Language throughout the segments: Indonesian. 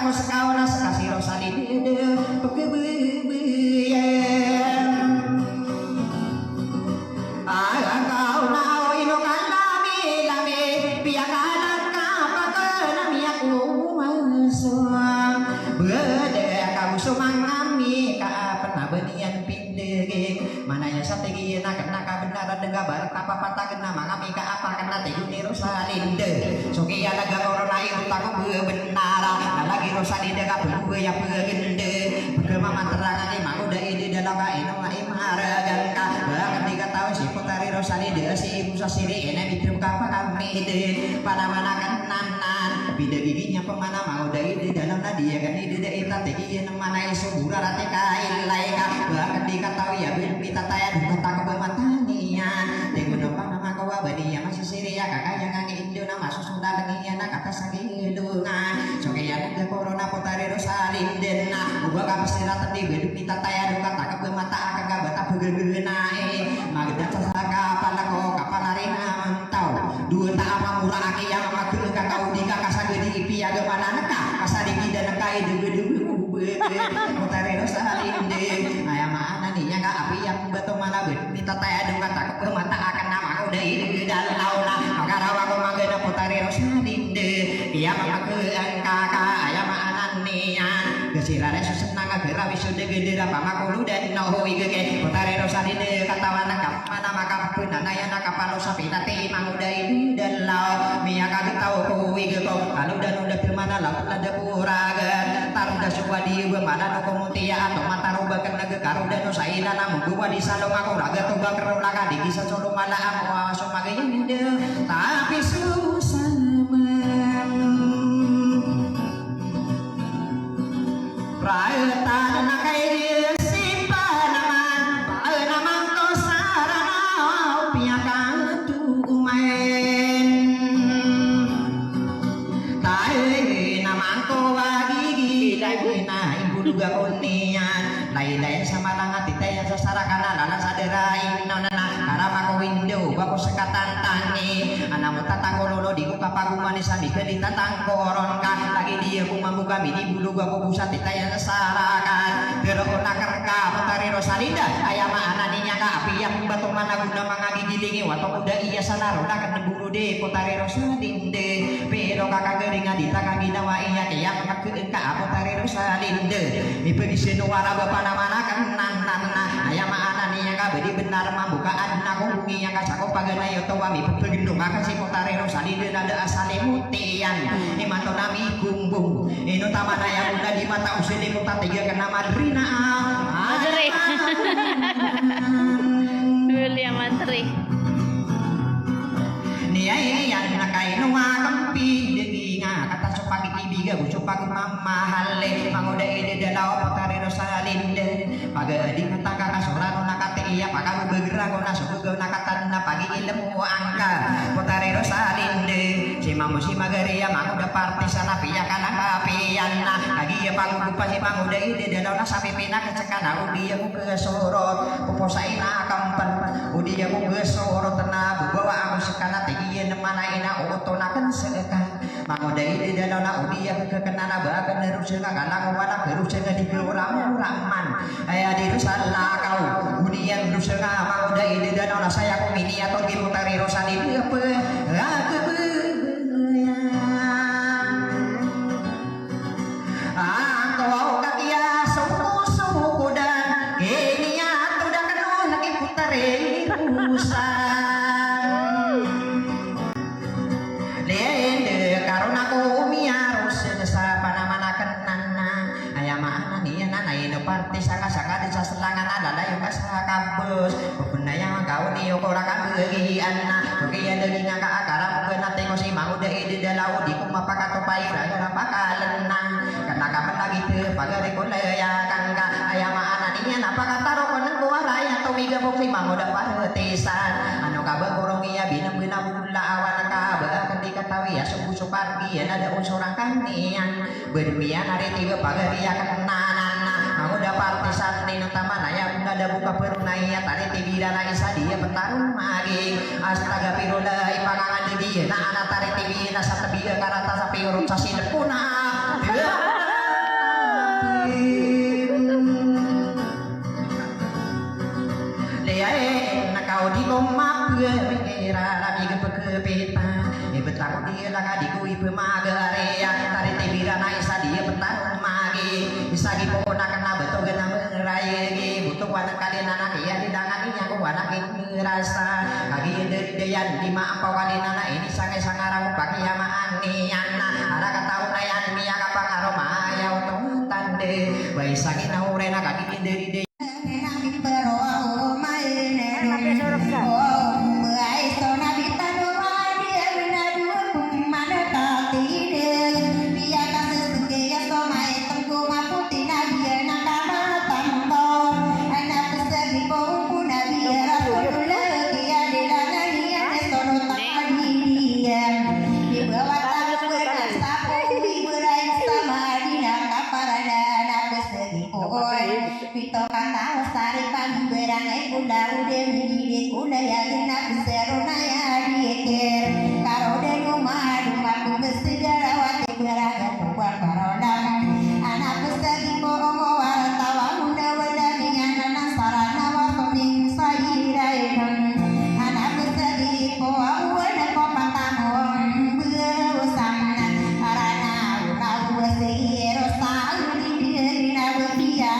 Sekau na sekasih rosa di dege manaya sategi na kena kabendara denga barat apa patah kena mangami ka apa kena tegu ni Rosalinde soki ya naga corona itu taku bebenara lagi Rosalinde ka bu ya begende bagaimana terangane mau dari di dalam ka ino imaragan ka ketika tahu si putari Rosalinde si ibu sasiri ene bidu ka kami de pada mana kenanan bida giginya pemana mau dari di dalam nadia kan di ita tegi yang mana isu bura rati kain laika ketika tahu ya kita taya duka tak kebematanian tegu nopa nama kawa bania masih siria kakak yang kaki Indo nama susunda lenginya nak kata sakit lungan sokeya naga corona putari Rosalinde nah gua kapasir rata di bedu kita taya duka tak kebemata kakak bata begegenae magda sasaka palako kapalarina mantau dua tak apa murah aki yang makul kakak udika kasagedi ipi aga mana neka kasadi dan nekai degu putari Rosalinde ayam mana nih yang gak api yang betul mana kita taya duka tak kebemata akan nama udah ini dan laula karawa ko magana putari Rosalinde iya makakean kakak ayam mana nih gesirare susenang agera wisude gendera pamakulu dan noho igege putari Rosalinde katawana mana maka punana ya nakapalo sapitati manguda ini dan lau mia kagak tahu ko igego kalau dan udah kemana lau ada puragan taruda suwadi mana no komutia atau mata roba kena gekaru dan no saida namu gua di salong aku raga tuba kero laga di kisah solo mala aku sumagaya ninde tapi susah Prayata nakai simpanan naman to sarana piakan tumain tae naman to wagi lagi na ibu duga kunian lain-lain sama langat titaya sasara kana lana sadera inona karama ko window bako sekatan tangi anamu tatang lolo di kuka pagumani sami keli tatang koron kan lagi dia ku membuka bini bulu gua pusat titaya sasarakan pero kona kerka putari Rosalinde ayam ananinya ka api yang batu mana guna mangagi gilingi wato udah iya sanaro kan buru de putari Rosalinde pero kakak geringa ditaka ginawa iya kaya makakeun ka putari Rosalinde mi pegisen wara bapa mana kenan ayam ananinya ka bedi benar mambukaan aku bungi yang kasako pagana yoto wami begendong akan si putari Rosalinde ada asale mutian ni manto nami gumbung ino tamana yang udah di mata usili muta tiga kena madrina Materi. Julia Materi. Nia yang nakai nunga kempi denginga kata sopagi ibiga busupagi mama hale mangoda ide dalau putari Rosalinde paga di mata kakak sorano nakate iya paga bergerak gona subuh nakatan pagi ilmu angka putari Rosalinde si mamu si magaria mangoda partisana pia kana kapian lagi ya pagu pasi mangoda ide dalau nasapi pina kecekana udi yang ke sorot puposaina kampan udi yang ke sorot tenabu bawa aku sekana iya mana ina otonakan seekan mangoda ide dalau na udi yang kekenana bagan nerusena kana kawana kerusena di orang raman ayah di salah kau kemudian rusena mangoda ide dalau na saya kumini atau di putari Rosalinde apa aku kakia suku dan kini aku dah kena lagi putari Rosalinde lende karena aku miarus desa mana-mana kenana ayam mana nih nana ini parti saka-saka desa selangan adalah yang kasah kampus benda yang kau nih orang kan kegiatan kegiatan lagi ngaka akaran benar tengok si mau deh ide dalau di kumah pakai topai raya pakai lenang karena kapan lagi tuh pagar di kolej ya kan ayam mana nih napa kata rokok gua raya atau miga boksi mau dapat petisan anu kabar borong iya bina-bina bula awan kabar ketika tahu ya subuh pagi ya ada unsur kanian bermian hari tiga pagar iya kenanan mau dapat petisan di taman ayam udah ada buka perunainya tadi tibirana isa dia bertarung lagi astaga pirula ipangangan di dia nah anak tarik tibirana satu biar karata sapi urut sasi lepuna kau di rumah pengira lagi kepekepeta betang dia lah kadiku ibu magare ya tarik tibira naisa dia betang magi bisa diponakan na beto gana mengerai butuh wanak kalian anak iya didangan iya ku wanak ini rasa kagi dari dayan lima apa kalian anak ini sangai sangarang pagi ama ani anak ada kata unayan miya kapang aroma ya untuk tande baik sangi na urena kagi dari dayan Vito kata lestari pagi berangai kuda udah menjadi kuda ya dina beseruna ya dikir karo den rumah aku mesti jarawati berangai kuat karodan anak pesegi komo wartawan muda wadani anak sarana wakuning sairaidun anak pesegi komo wada kopatamon berusan arana ulau wasi rosal di dina bekia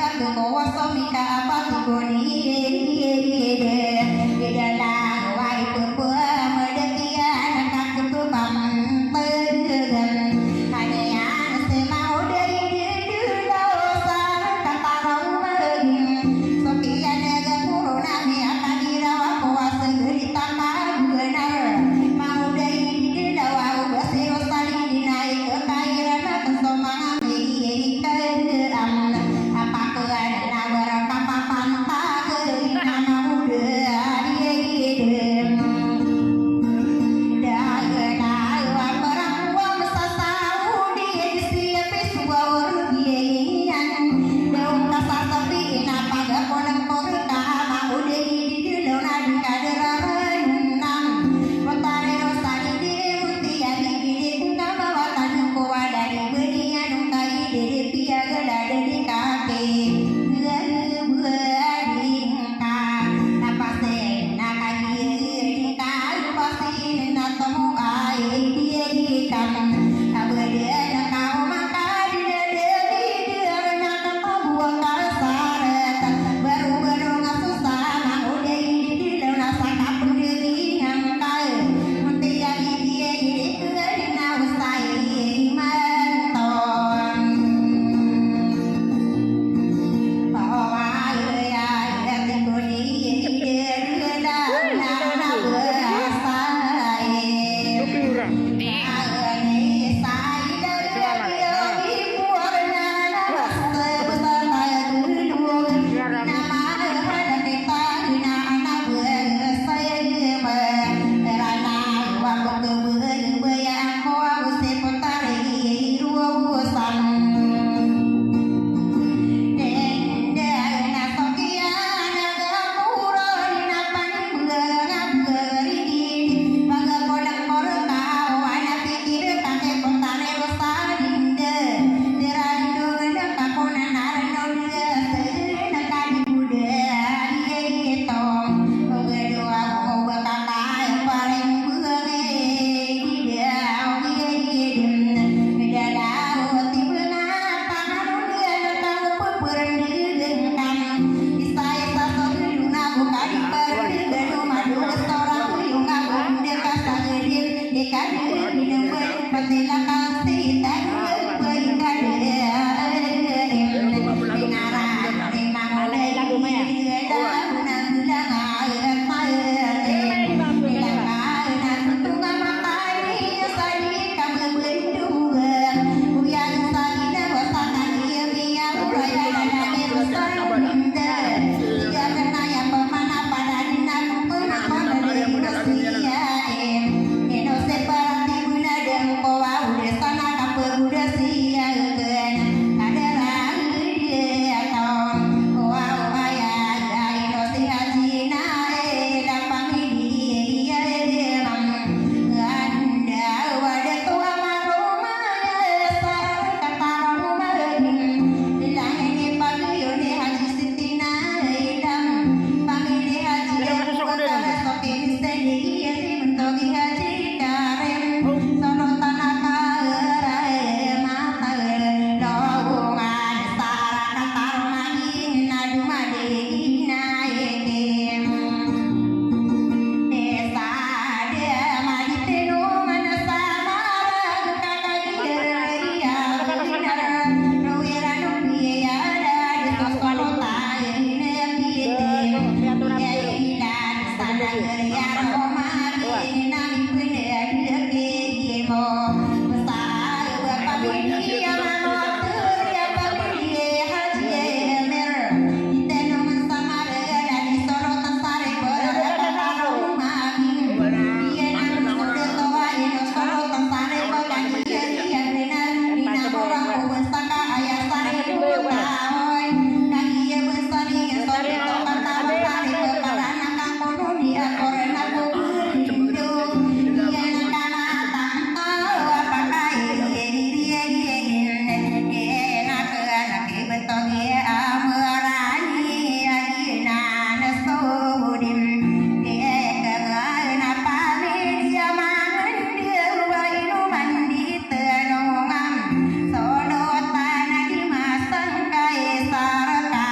aku kuasa mika apa tugoni di dalam wai pupua medetian aku tupam tegan hanya yang semau dari dulu kata orang sokian negara corona ni akan dirawa kuasa gerita benar mau dari dulu aku bersih sekali dinaik ke kairan bersama kami keram apa keadaan awal kapan tak kerana muda dia Sarata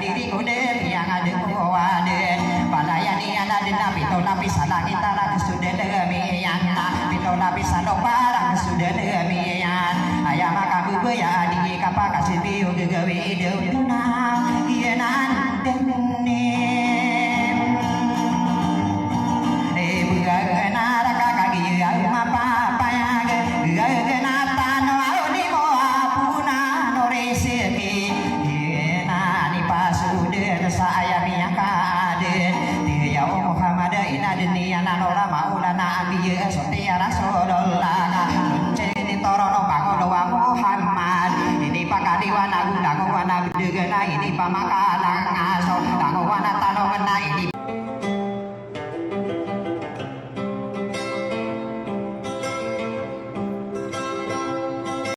diri kudet yang ada kuaden palayani ana dina pito lapis langit tara sudah demian pito lapis barang sudah demian ayam maka bubaya di kapal kasih biu gegawe deuna ienan dene bugana raka kagi mapa paya gana tano ni mo apuna no reseki ni pasude saya miyakaden ya Muhammad ina dunia nanora maulana ambiya sotia rasulullah jadi torono bangono wa Muhammad ini pakadiwana undang wana bedegana ini pamakalang aso dango wana tano ngena ini